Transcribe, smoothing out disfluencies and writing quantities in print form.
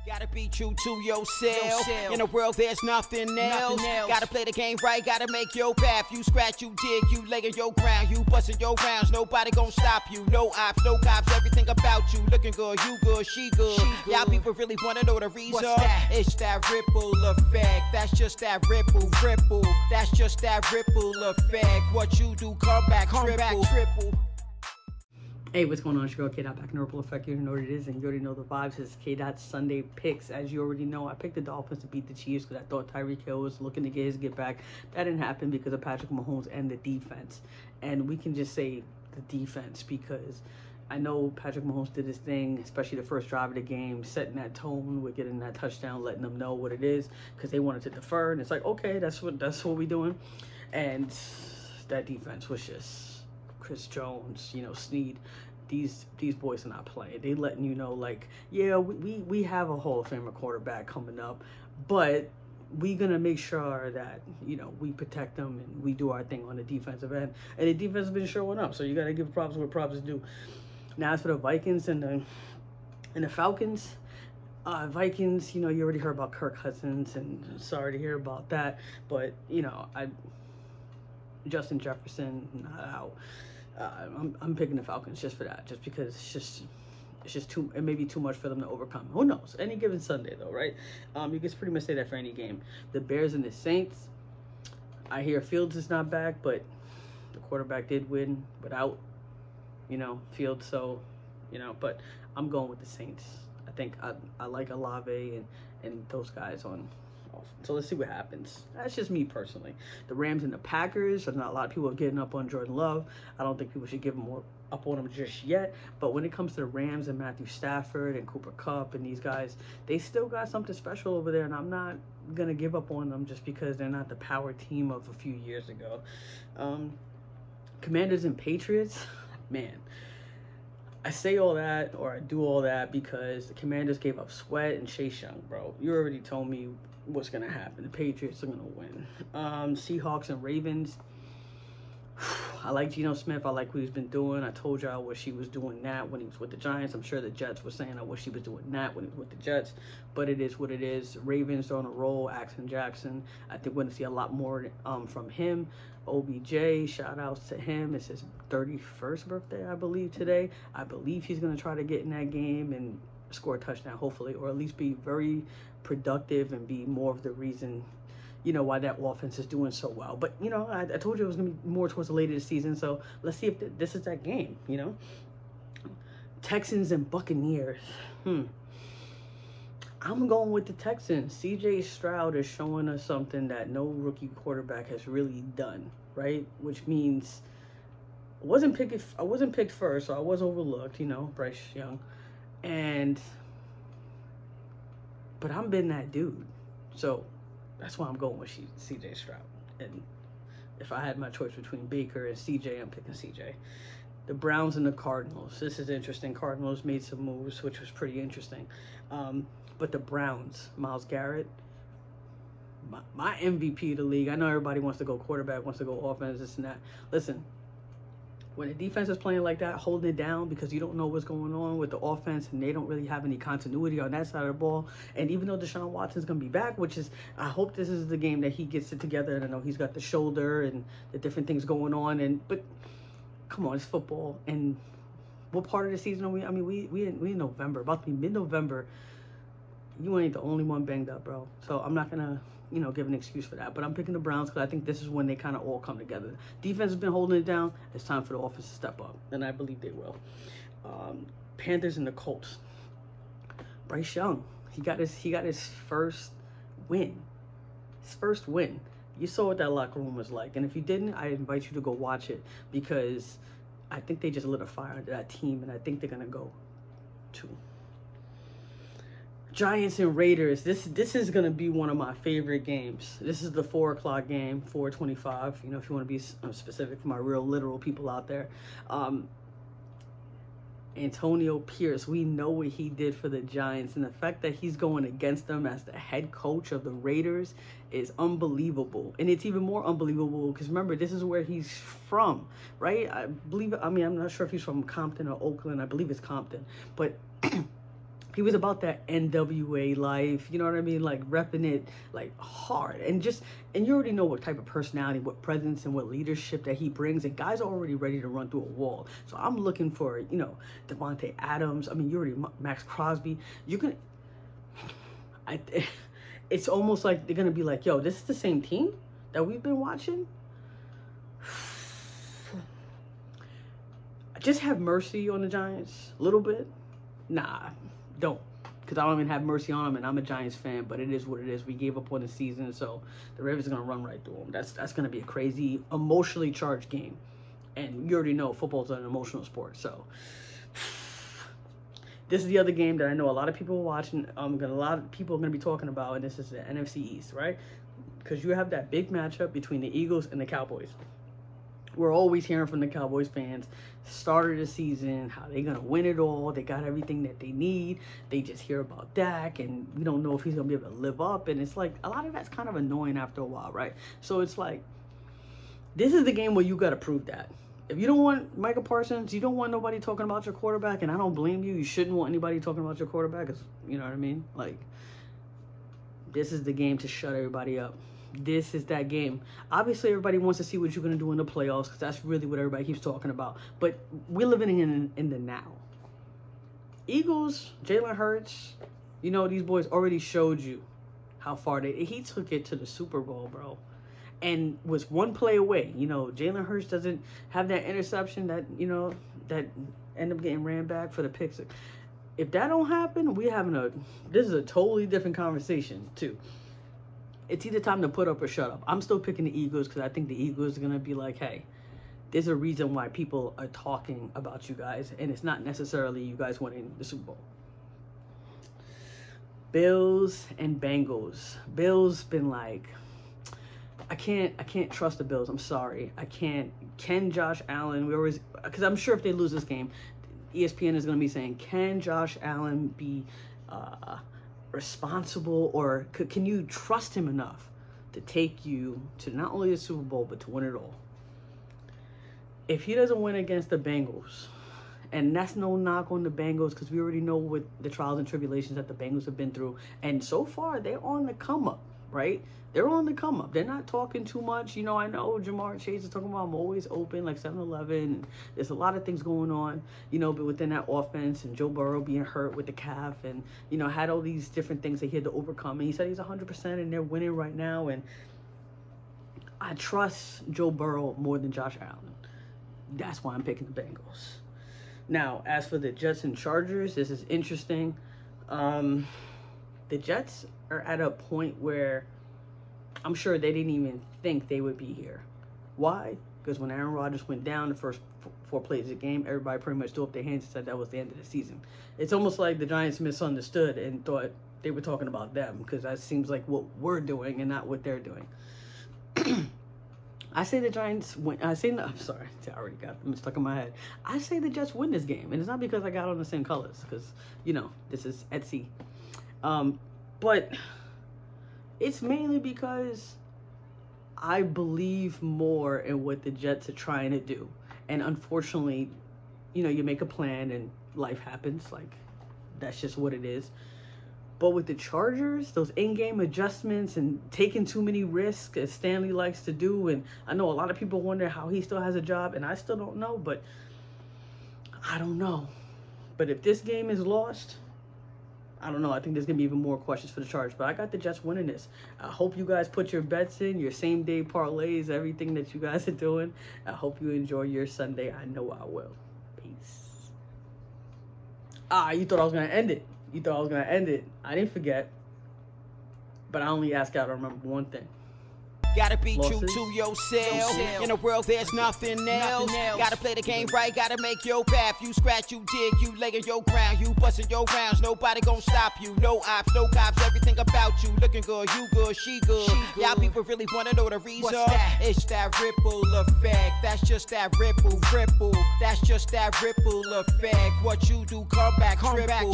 Gotta be true to yourself. In a world there's nothing else. Gotta play the game right, gotta make your path. You scratch, you dig, you lay on your ground. You bustin' your rounds, nobody gon' stop you. No ops, no cops, everything about you. Looking good, you good, she good. Y'all people really wanna know the reason. It's that ripple effect. That's just that ripple. That's just that ripple effect. What you do, come back triple. Hey, what's going on? It's your girl KDOT back in the Ripple Effect. You already know what it is, and you already know the vibes. It's KDOT Sunday picks. As you already know, I picked the Dolphins to beat the Chiefs because I thought Tyreek Hill was looking to get his get back. That didn't happen because of Patrick Mahomes and the defense. And we can just say the defense because I know Patrick Mahomes did his thing, especially the first drive of the game, setting that tone with getting that touchdown, letting them know what it is because they wanted to defer. And it's like, okay, that's what we're doing. And that defense was just Chris Jones, Snead. These boys are not playing. They letting you know, like, yeah, we have a Hall of Famer quarterback coming up, but we gonna make sure that we protect them and we do our thing on the defensive end. And the defense has been showing up, so you gotta give props where props is due. Now as for the Vikings and the Falcons. Vikings, you already heard about Kirk Cousins, and sorry to hear about that, but Justin Jefferson not out. I'm picking the Falcons just for that, just because it's just it may be too much for them to overcome. Who knows? Any given Sunday though, right? You can pretty much say that for any game. The Bears and the Saints. I hear Fields is not back, but the quarterback did win without, Fields. So, but I'm going with the Saints. I think I like Olave and those guys on. So let's see what happens. That's just me personally. The Rams and the Packers, not a lot of people are getting up on Jordan Love. I don't think people should give more up on him just yet. But when it comes to the Rams and Matthew Stafford and Cooper Kupp and these guys, they still got something special over there. And I'm not going to give up on them just because they're not the power team of a few years ago. Commanders and Patriots, man. I say all that, or I do all that, because the Commanders gave up Sweat and Chase Young, bro. You already told me what's going to happen. The Patriots are going to win. Seahawks and Ravens. I like Geno Smith. I like what he's been doing. I told y'all I wish he was doing that when he was with the Giants. I'm sure the Jets were saying I wish he was doing that when he was with the Jets. But it is what it is. Ravens are on a roll. Axon Jackson. I think we're going to see a lot more from him. OBJ, shout outs to him. It's his 31st birthday, I believe, today. I believe he's going to try to get in that game and score a touchdown, hopefully, or at least be very productive and be more of the reason, why that offense is doing so well. But, I told you it was going to be more towards the later of the season, so let's see if this is that game, Texans and Buccaneers. I'm going with the Texans. C.J. Stroud is showing us something that no rookie quarterback has really done, right? Which means I wasn't picked first, so I was overlooked, Bryce Young. But I'm been that dude. So that's why I'm going with C.J. Stroud. And if I had my choice between Baker and C.J., I'm picking C.J. The Browns and the Cardinals. This is interesting. Cardinals made some moves, which was pretty interesting. But the Browns, Myles Garrett, my MVP of the league. I know everybody wants to go quarterback, wants to go offense, this and that. Listen, when the defense is playing like that, holding it down because you don't know what's going on with the offense and they don't really have any continuity on that side of the ball. And even though Deshaun Watson's going to be back, which is, I hope this is the game that he gets it together. And I know he's got the shoulder and the different things going on. But come on, it's football. And what part of the season are we? I mean, we in November, about to be mid-November. You ain't the only one banged up, bro. So I'm not going to, give an excuse for that. But I'm picking the Browns because I think this is when they kind of all come together. Defense has been holding it down. It's time for the offense to step up. And I believe they will. Panthers and the Colts. Bryce Young. He got his first win. His first win. You saw what that locker room was like. And if you didn't, I invite you to go watch it. Because I think they just lit a fire under that team. And I think they're going to go to Giants and Raiders. This is going to be one of my favorite games. This is the 4 o'clock game, 4:25. If you want to be specific for my real literal people out there. Antonio Pierce, we know what he did for the Giants. And the fact that he's going against them as the head coach of the Raiders is unbelievable. And it's even more unbelievable because remember, this is where he's from, right? I'm not sure if he's from Compton or Oakland. I believe it's Compton. But He was about that NWA life, you know what I mean? Like repping it like hard, and you already know what type of personality, what presence, and what leadership that he brings. And guys are already ready to run through a wall. So I'm looking for, you know, Devontae Adams. I mean, you already Max Crosby. It's almost like they're gonna be like, yo, this is the same team that we've been watching. Just have mercy on the Giants a little bit. Nah. Don't, because I don't even have mercy on them, and I'm a Giants fan, but it is what it is. We gave up on the season, so the Ravens are going to run right through them. That's going to be a crazy, emotionally charged game, and you already know football's an emotional sport, so this is the other game that I know a lot of people are watching. A lot of people are going to be talking about, and this is the NFC East, right? Because you have that big matchup between the Eagles and the Cowboys. We're always hearing from the Cowboys fans, start of the season, how they're going to win it all. They got everything that they need. They just hear about Dak, and we don't know if he's going to be able to live up. And it's like, a lot of that's kind of annoying after a while, right? So it's like, this is the game where you got to prove that. If you don't want Micah Parsons, you don't want nobody talking about your quarterback, and I don't blame you. You shouldn't want anybody talking about your quarterback, 'cause, you know what I mean? Like, this is the game to shut everybody up. This is that game. Obviously, everybody wants to see what you're going to do in the playoffs, because that's really what everybody keeps talking about. But we're living in the now. Eagles, Jalen Hurts, you know, these boys already showed you how far he took it to the Super Bowl, bro. And was one play away. You know, Jalen Hurts doesn't have that interception that, you know, that ended up getting ran back for the picks. If that don't happen, this is a totally different conversation, too. It's either time to put up or shut up. I'm still picking the Eagles because I think the Eagles are going to be like, hey, there's a reason why people are talking about you guys, and it's not necessarily you guys winning the Super Bowl. Bills and Bengals. Bills been like, I can't trust the Bills. I'm sorry. I can't. Can Josh Allen, because I'm sure if they lose this game, ESPN is going to be saying, can Josh Allen be responsible, or can you trust him enough to take you to not only the Super Bowl but to win it all? If he doesn't win against the Bengals, and that's no knock on the Bengals, because we already know what the trials and tribulations that the Bengals have been through, and so far they're on the come up, right? They're on the come up. They're not talking too much. You know, I know Jamar Chase is talking about I'm always open, like 7-Eleven. There's a lot of things going on, you know, but within that offense, and Joe Burrow being hurt with the calf, and, you know, had all these different things that he had to overcome. And he said he's 100% and they're winning right now. And I trust Joe Burrow more than Josh Allen. That's why I'm picking the Bengals. Now, as for the Jets and Chargers, this is interesting. The Jets are at a point where I'm sure they didn't even think they would be here. Why? Because when Aaron Rodgers went down the first 4 plays of the game, everybody pretty much threw up their hands and said that was the end of the season. It's almost like the Giants misunderstood and thought they were talking about them, because that seems like what we're doing and not what they're doing. I say the Giants win. I'm sorry. I already got it stuck in my head. I say the Jets win this game. And it's not because I got on the same colors, because, you know, this is Etsy. But it's mainly because I believe more in what the Jets are trying to do. And unfortunately, you know, you make a plan and life happens. Like, that's just what it is. But with the Chargers, those in-game adjustments and taking too many risks, as Stanley likes to do, and I know a lot of people wonder how he still has a job, and I still don't know, but I don't know. But if this game is lost, I don't know. I think there's going to be even more questions for the Chargers. But I got the Jets winning this. I hope you guys put your bets in, your same-day parlays, everything that you guys are doing. I hope you enjoy your Sunday. I know I will. Peace. You thought I was going to end it. You thought I was going to end it. I didn't forget. But I only asked y'all to remember one thing. Gotta be true to yourself. In a world there's nothing else. Gotta play the game right, gotta make your path. You scratch, you dig, you lay in your ground. You bustin' your rounds, nobody gon' stop you. No ops, no cops, everything about you. Looking good, you good, she good. Y'all people really wanna know the reason. It's that ripple effect. That's just that ripple. That's just that ripple effect. What you do, come back triple.